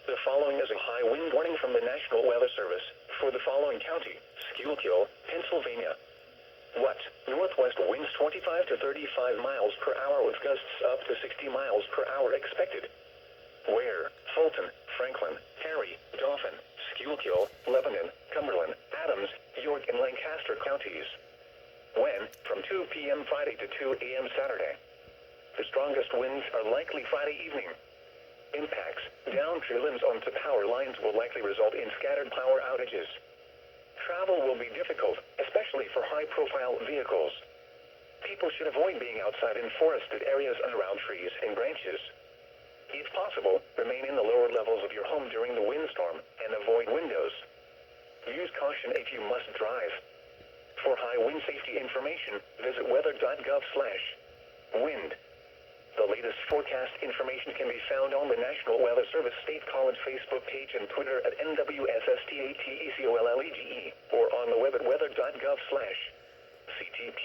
The following is a high wind warning from the National Weather Service for the following county: Schuylkill, Pennsylvania. What? Northwest winds 25 to 35 miles per hour with gusts up to 60 miles per hour expected. Where? Fulton, Franklin, Perry, Dauphin, Schuylkill, Lebanon, Cumberland, Adams, York, and Lancaster counties. When? From 2 p.m. Friday to 2 a.m. Saturday. The strongest winds are likely Friday evening. Impacts: downed tree limbs onto power lines will likely result in scattered power outages. Travel will be difficult, especially for high-profile vehicles. People should avoid being outside in forested areas and around trees and branches. If possible, remain in the lower levels of your home during the windstorm and avoid windows. Use caution if you must drive. For high wind safety information, visit weather.gov/wind. The latest forecast information can be found on the National Weather Service State College Facebook page and Twitter at NWSSTATECOLLEGE or on the web at weather.gov/CTP.